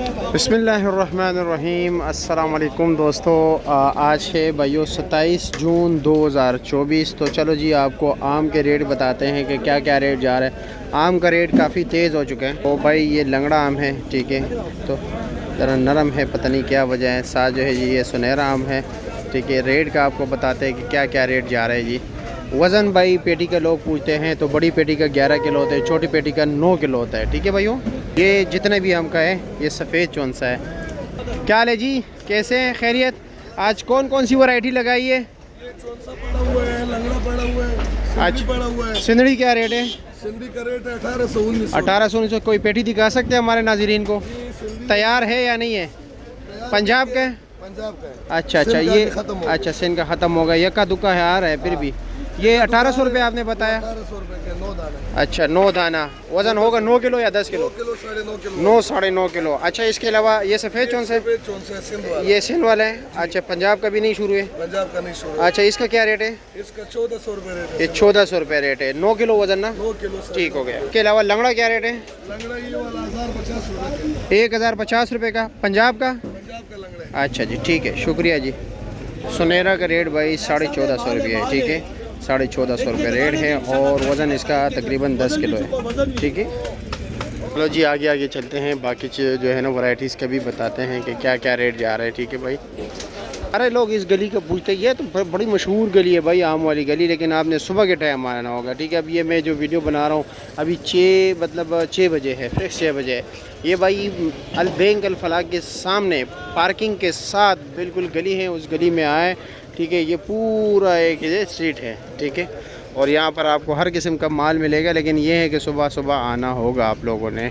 बिस्मिल्लाहिर्रहमानिर्रहीम। अस्सलाम वालेकुम दोस्तों, आज है भाइयों 27 जून 2024। तो चलो जी आपको आम के रेट बताते हैं कि क्या क्या रेट जा रहा है। आम का रेट काफ़ी तेज़ हो चुका है। तो भाई ये लंगड़ा आम है, ठीक है, तो ज़रा नरम है, पता नहीं क्या वजह है। साथ जो है जी ये सुनहरा आम है, ठीक है। रेट का आपको बताते हैं कि क्या क्या रेट जा रहा है जी। वज़न भाई पेटी का लोग पूछते हैं तो बड़ी पेटी का 11 किलो होता है, छोटी पेटी का 9 किलो होता है, ठीक है भाइयों। ये जितने भी आम का है ये सफ़ेद चौन सा है। क्या हाल है जी, कैसे हैं, खैरियत? आज कौन कौन सी वैरायटी लगाई है? आज सिंदड़ी क्या रेट है? सिंदड़ी का रेट है 1819। 1819। कोई पेटी दिखा सकते हैं हमारे नाजरीन को? तैयार है या नहीं है? पंजाब का है? पंजाब का है। अच्छा, ये अच्छा सिंध का ख़त्म हो गया, यक्का दुक्का है आ रहा है फिर भी। ये 1800 रुपये आपने बताया? 1800 रुपये के 9 दाना। अच्छा 9 दाना। वज़न होगा 9 किलो या 10 किलो? 9 किलो 9 साढ़े 9 किलो। अच्छा इसके अलावा ये सफ़ेद चौन से ये सिंध वाला है। अच्छा पंजाब का भी नहीं शुरू है? पंजाब का नहीं शुरू। अच्छा इसका क्या रेट है? इसका 1400 रुपये रेट है। ये 1400 रुपये रेट है। 9 किलो वज़न ना? 9 किलो ठीक हो गया। इसके अलावा लंगड़ा क्या रेट है? लंगड़ा ये वाला 1050 रुपये। 1050 रुपये का। पंजाब का? पंजाब का लंगड़ा। अच्छा जी, ठीक है, शुक्रिया जी। सुनहरा का रेट भाई 1450 रुपये है, ठीक है, 1450 रुपये रेट है और वज़न इसका तकरीबन 10 किलो है, ठीक है। चलो जी आगे आगे चलते हैं, बाकी चीज़ जो है ना वैरायटीज़ का भी बताते हैं कि क्या क्या रेट जा रहा है, ठीक है भाई। अरे लोग इस गली का पूछते हैं, ये तो बड़ी मशहूर गली है भाई, आम वाली गली, लेकिन आपने सुबह के टाइम आना होगा, ठीक है। अब ये मैं जो वीडियो बना रहा हूँ अभी 6 बजे है, फ्रेश 6 बजे है। ये भाई अल बैंक अल फलाह के सामने पार्किंग के साथ बिल्कुल गली है, उस गली में आए, ठीक है। ये पूरा एक स्ट्रीट है, ठीक है, और यहाँ पर आपको हर किस्म का माल मिलेगा, लेकिन ये है कि सुबह सुबह आना होगा आप लोगों ने।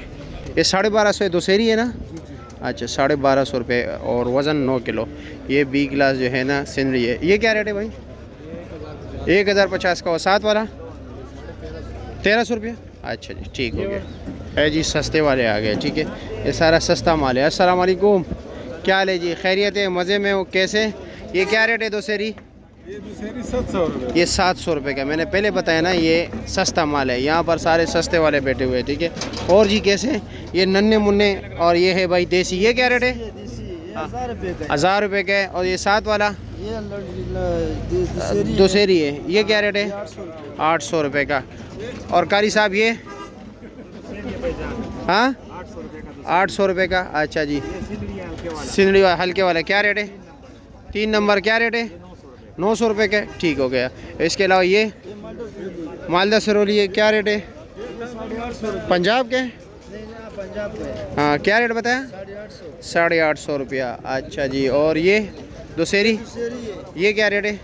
ये 1250 दोसेरी है ना? अच्छा 1250 रुपये और वज़न 9 किलो। ये बी गिलास जो है ना सिंदड़ी है। ये क्या रेट है भाई? 1050 का। और साथ वाला 1300 रुपये। अच्छा जी, ठीक हो गया है जी। सस्ते वाले आ गए, ठीक है, ये सारा सस्ता माल है। अस्सलाम वालेकुम, क्या हाल है जी, खैरियत है? मज़े में हो? कैसे? ये क्या रेट है दोसेरी? ये 700 रुपये। ये 700 रुपये का। मैंने पहले बताया ना ये सस्ता माल है, यहाँ पर सारे सस्ते वाले बैठे हुए हैं, ठीक है। और जी कैसे? ये नन्हे मुन्ने। और ये है भाई देसी। ये क्या रेट है? 1000 रुपये का है। और ये साथ वाला दोसेरी है, ये क्या रेट है? 800 रुपये का। और कारी साहब ये? हाँ 800 रुपये का। अच्छा जी, सिंदड़ी हल्के वाला क्या रेट है? 3 नंबर क्या रेट है? 900 रुपये का, ठीक हो गया। इसके अलावा ये मालदा सरोली है, क्या रेट है? पंजाब के? हाँ क्या रेट बताया? 850 रुपया। अच्छा जी, और ये दोसेरी ये क्या रेट है?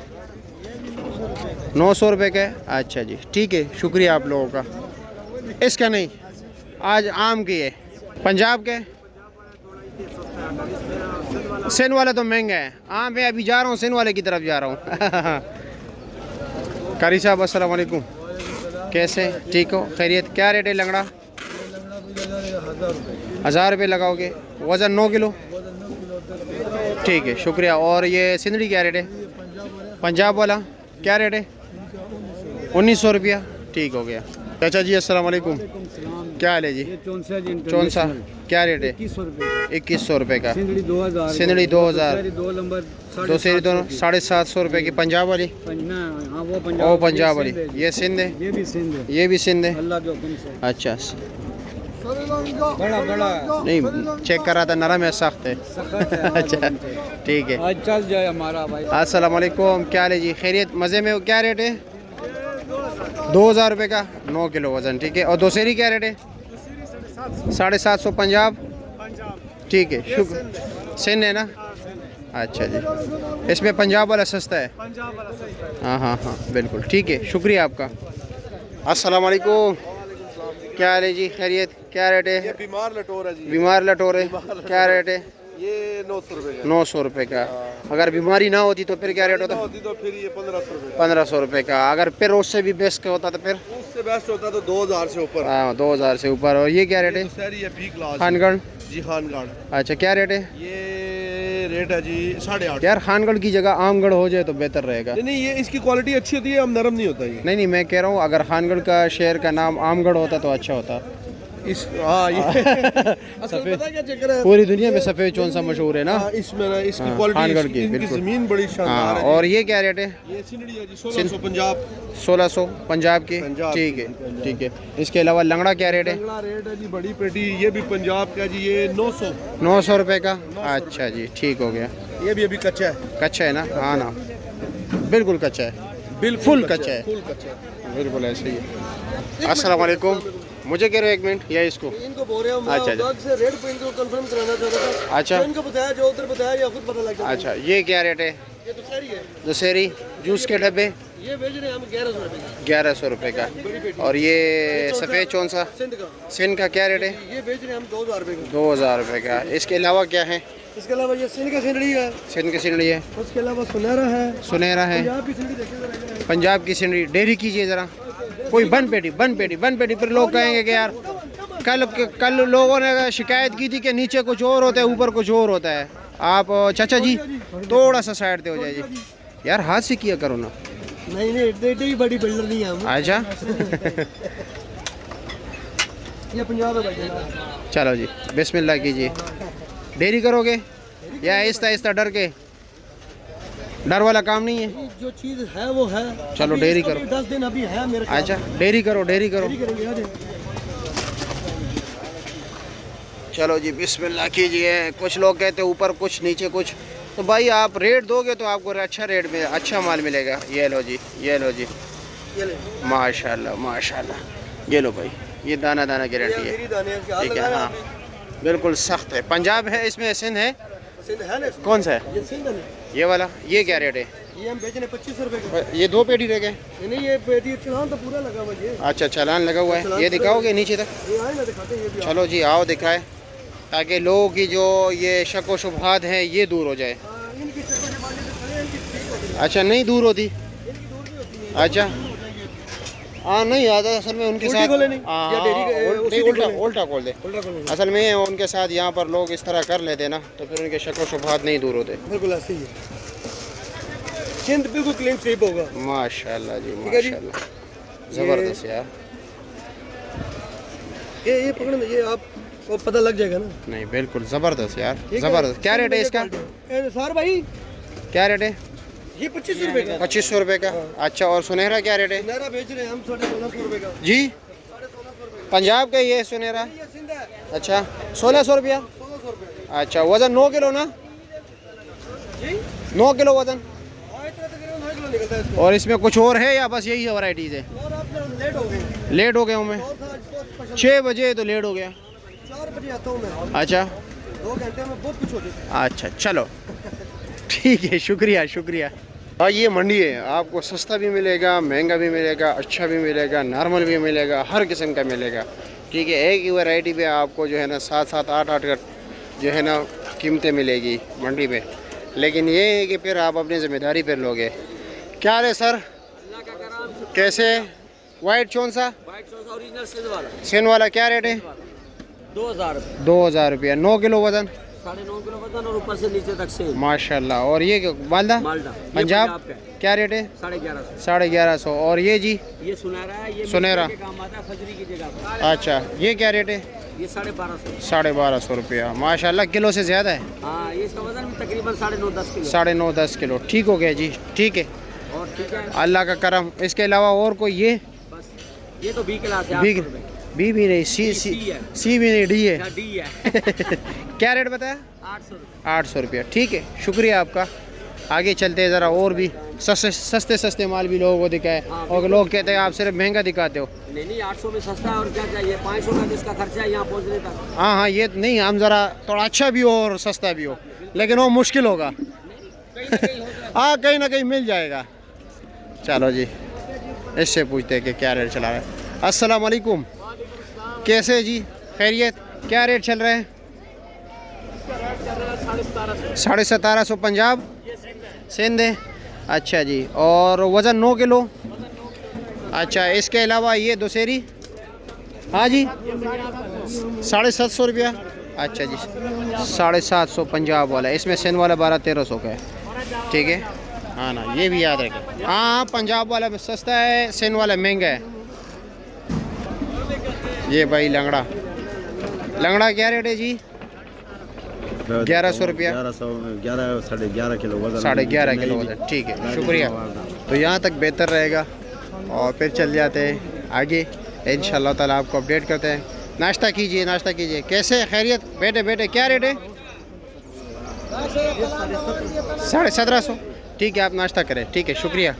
900 रुपये का। अच्छा जी, ठीक है, शुक्रिया आप लोगों का। इसका नहीं, आज आम की है। पंजाब के? सिंध वाला तो महंगा है। हाँ मैं अभी जा रहा हूँ सिंध वाले की तरफ जा रहा हूँ। कारी साहब अस्सलाम वालेकुम, कैसे? ठीक हो, खैरियत? क्या रेट है लंगड़ा? 1000 रुपये लगाओगे। वज़न 9 किलो, ठीक है, शुक्रिया। और ये सिंदड़ी क्या रेट है? पंजाब वाला क्या रेट है? 1900 रुपया, ठीक हो गया। चाचा जी अस्सलाम वालेकुम, क्या हाल है जी? चौन सा क्या रेट है? 2100 रुपये का। सिंदड़ी 2000। दोसेरी दोनों 750 रुपये की। पंजाब वाली? ओ पंजाब वाली। ये सिंध है? ये भी सिंध है। अच्छा बड़ा नहीं चेक कर रहा था, नरम है सख्त है? अच्छा ठीक है, आज चल जाए हमारा भाई। अस्सलाम वालेकुम, क्या हाल है जी, खैरियत? मज़े में हो? क्या रेट है? 2000 रुपये का, 9 किलो वज़न, ठीक है। और दोसेरी क्या रेट है? 750 पंजाब, ठीक है, शुक्र। सिंध है ना? अच्छा जी, इसमें पंजाब वाला सस्ता है? हाँ हाँ हाँ बिल्कुल, ठीक है, शुक्रिया आपका। अस्सलाम वालेकुम, क्या हाल है जी, खैरियत? क्या रेट है? बीमार लटोर है जी। बीमार लटोरे क्या रेट है? ये 900 रुपये का। 900 रुपये का। अगर बीमारी ना होती तो फिर क्या रेट होता? तो फिर ये 1500 रुपये। 1500 रुपये का। अगर फिर उससे भी बेस्ट का होता तो फिर? उससे बेस्ट होता तो 2000 से ऊपर। हाँ 2000 से ऊपर। और ये क्या रेट है? खानगढ़ जी खानगढ़। अच्छा क्या रेट है? ये रेट है जी 850। यार खानगढ़ की जगह आमगढ़ हो जाए तो बेहतर रहेगा। नहीं ये इसकी क्वालिटी अच्छी होती है, हम नरम नहीं होता ये। नहीं मैं कह रहा हूँ अगर खानगढ़ का शहर का नाम आमगढ़ होता तो अच्छा होता। इस हाँ ये असल में पता क्या चक्कर है, पूरी दुनिया में सफ़ेद चौन सा मशहूर है ना। हाँ, इसमें ना इसकी हाँ, क्वालिटी, खानगढ़ की, इनकी बिल्कुल। ज़मीन बड़ी हाँ, शानदार है और ये क्या रेट है? ये सिंधड़ी है जी 1600 पंजाब। 1600 पंजाब की, पंजाब ठीक की, है पंजाब। ठीक है। इसके अलावा लंगड़ा क्या रेट है? अगला रेट है जी बड़ी पेटी, ये भी पंजाब का जी, ये 900। 900 रुपये का। अच्छा जी, ठीक हो गया। ये भी अभी कच्चा है, कच्चा है ना? हाँ ना, बिल्कुल कच्चा है, बिल्कुल फुल कच्चा है, फुल कच्चा है। बिल्कुल ऐसे ही है। अस्सलाम वालेकुम। मुझे कह रहे हो 1 मिनट या इसको? इनको बोल रहे हैं अच्छा, मैं से रेट पे इनको कंफर्म कराना चाहता था। अच्छा। तो इनको बताया जो उधर बताया या खुद पता लग जाता है। अच्छा, ये क्या रेट है? ये तो सारी है, दशहरी जूस के डब्बे ये बेच रहे हैं हम 1100 रुपए का 1100 रुपये का। बड़ी पेटी। और ये सफ़ेद चौन सा सिंध का, सिंध का क्या रेट है? ये बेच रहे हैं हम 2000 रुपए का। 2000 रुपये का। इसके अलावा क्या है? इसके अलावा ये सिंध का सिंधड़ी है, सिंध की सिंड़ी है, उसके अलावा सुनहरा है, सुनहरा है, पंजाब की सिंधड़ी देखे जरा। पंजाब की सिंड़ी। डेयरी कीजिए ज़रा, कोई बन पेटी पर लोग कहेंगे कि यार कल लोगों ने शिकायत की थी कि नीचे कुछ और होता है ऊपर कुछ और होता है। आप चाचा जी थोड़ा सा साइड पे हो जाइए यार, हाथ से किया करो ना। नहीं इतनी बड़ी बिल्डर नहीं है हम। अच्छा ये पंजाब है भाई। चलो जी, बिस्मिल्लाह कीजिए। डेयरी करोगे या आहिस्ता आहिस्ता डर के? डर वाला काम नहीं है, जो चीज़ है वो है। चलो अभी डेयरी इसका करो। भी 10 दिन अभी है मेरे ख्याल अच्छा, डेयरी करो डेयरी करेंगे आज। चलो जी, बिस्मिल्लाह कीजिए। कुछ लोग कहते हैं ऊपर कुछ नीचे कुछ, तो भाई आप रेट दोगे तो आपको अच्छा रेट में अच्छा माल मिलेगा। ये लो जी, ये लो जी, ये ले, माशाल्लाह माशाल्लाह। ये लो भाई, ये दाना दाना ये गारंटी है, अंगूरी दाने इसके हाथ ठीक है। लगा रहे हाँ, हैं बिल्कुल सख्त है। पंजाब है इसमें, सिंध है, आप। सिंध है ना इसमें? कौन सा है? ये सिंध है, ये वाला। ये क्या रेट है? ये हम बेचने 2500 रुपए का। ये 2 पेटी रह गए। नहीं ये पेटी चलान तो पूरा लगा हुआ है। अच्छा, चालान लगा हुआ है। ये दिखाओगे नीचे तक? ये आए ना दिखाते हैं ये भी। चलो जी, आओ दिखाए, ताकि लोगों की जो ये शक व शुबहात हैं ये दूर हो जाए। इनकी चक्कर के मारने से पहले इनकी ठीक होती है। अच्छा, नहीं दूर होती? इनकी दूर भी होती है। अच्छा, हाँ नहीं आता असल में उनके उल्टी साथ। खोले नहीं? हाँ, या डेयरी के- नहीं, उसी उल्टा खोले? उल्टा खोल दे। उल्टा खोलेंगे। असल में उनके साथ यहाँ पर लोग इस तरह कर लेते ना, तो फिर उनके शक व शुबहात नहीं दूर होते। बिल्कुल ऐसे ही है। सिंध बिल्कुल क्लीन स्वीप होगा। माशाल्लाह जी, ठीक है जी। माशाल्लाह, ज़बरदस्त यार। ये पकड़ में ये आपको पता लग जाएगा ना। नहीं, बिल्कुल ज़बरदस्त यार, ठीक है? ज़बरदस्त। क्या रेट है इसका? सर भाई क्या रेट है? ये 2500 रुपए का। 2500 रुपये का। अच्छा, और सुनहरा क्या रेट है? सुनहरा बेच रहे हैं हम 1650 रुपए का। जी, 1650 रुपए पंजाब का ये सुनहरा। का। ये सिंध है अच्छा, 1600 रुपया। 1600 रुपए। अच्छा, वज़न 9 किलो ना? जी 9 किलो वज़न। हाँ इतना तकरीबन 9 किलो निकलता है इसमें। और इसमें कुछ और है या बस यही है वैराइटीज़ है? और आप लेट हो गए। लेट हो गया हूँ मैं, और था आज बहुत स्पेशल। 6 बजे तो लेट हो गया। 4 बजे आता हूँ मैं। अच्छा 2 घंटे में बहुत कुछ हो जाता अच्छा, चलो ठीक है, शुक्रिया शुक्रिया। हाँ, ये मंडी है, आपको सस्ता भी मिलेगा, महंगा भी मिलेगा, अच्छा भी मिलेगा, नॉर्मल भी मिलेगा, हर किस्म का मिलेगा। ठीक है, एक ही वैरायटी पे आपको जो है ना 7-7, 8-8 का जो है ना कीमतें मिलेगी मंडी में। लेकिन ये है कि फिर आप अपनी ज़िम्मेदारी पर लोगे। क्या हाल है सर, कैसे? वाइट चौन सा ओरिजिनल सिंध वाला सिंध वाला क्या रेट है? 2000 2000 रुपया। 9 किलो वज़न। 9.5 किलो वजन और ऊपर से नीचे तक से माशाल्लाह। और ये मालदा मालदा पंजाब क्या रेट है? 1150। 1150। और ये जी ये सुनहरा है, ये सुनहरा। मिर्ची के काम आता है फजरी की जगह पर। अच्छा, ये क्या रेट है? ये 1250। 1250 रुपया। माशाल्लाह, किलो से ज़्यादा है। हाँ ये इसका वजन भी तकरीबन 9.5-10 किलो। 9.5-10 किलो। ठीक हो गया जी, ठीक है, और ठीक है अल्लाह का करम। इसके अलावा और कोई? ये बस ये तो बी क्लास है। बी 800 रुपए। भी नहीं, सी सी है। सी भी नहीं, डी है। या डी है। क्या रेट बताया? 800 रुपए। 800 रुपया। ठीक है, शुक्रिया आपका। आगे चलते हैं ज़रा, और भी सस्ते माल भी लोगों को दिखाए। हाँ, और लोग कहते हैं आप सिर्फ महंगा दिखाते हो। नहीं 800 में सस्ता है और क्या चाहिए। 500 का जिसका खर्चा है यहाँ पहुँचने तक। हाँ हाँ, ये नहीं, हम ज़रा थोड़ा अच्छा भी हो और सस्ता भी हो, लेकिन वो मुश्किल होगा। कहीं ना कहीं हो जाएगा। हाँ, कहीं ना कहीं मिल जाएगा। चलो जी, इससे पूछते हैं कि क्या रेट चला रहा है। अस्सलाम वालेकुम, कैसे जी, खैरियत? क्या रेट चल रहा है? 1750 पंजाब सिंध है। अच्छा जी, और वज़न 9 किलो। अच्छा, इसके अलावा ये दशहरी? हाँ जी, 750 रुपया। अच्छा जी, 750 पंजाब वाला। इसमें सिंध वाला 1200-1300 का है। ठीक है, हाँ ना, ये भी याद रखें। हाँ, पंजाब वाला सस्ता है, सिंध वाला महंगा है। ये भाई लंगड़ा लंगड़ा क्या रेट है जी? 1100 रुपया। 11 साढ़े 11 किलो वजन। 11.5 किलो वजन, ठीक है, शुक्रिया। तो यहाँ तक बेहतर रहेगा और फिर चल जाते हैं आगे, इंशाल्लाह ताला आपको अपडेट करते हैं। नाश्ता कीजिए, नाश्ता कीजिए। कैसे खैरियत? बेटे बेटे क्या रेट है? 1750। ठीक है, आप नाश्ता करें, ठीक है, शुक्रिया।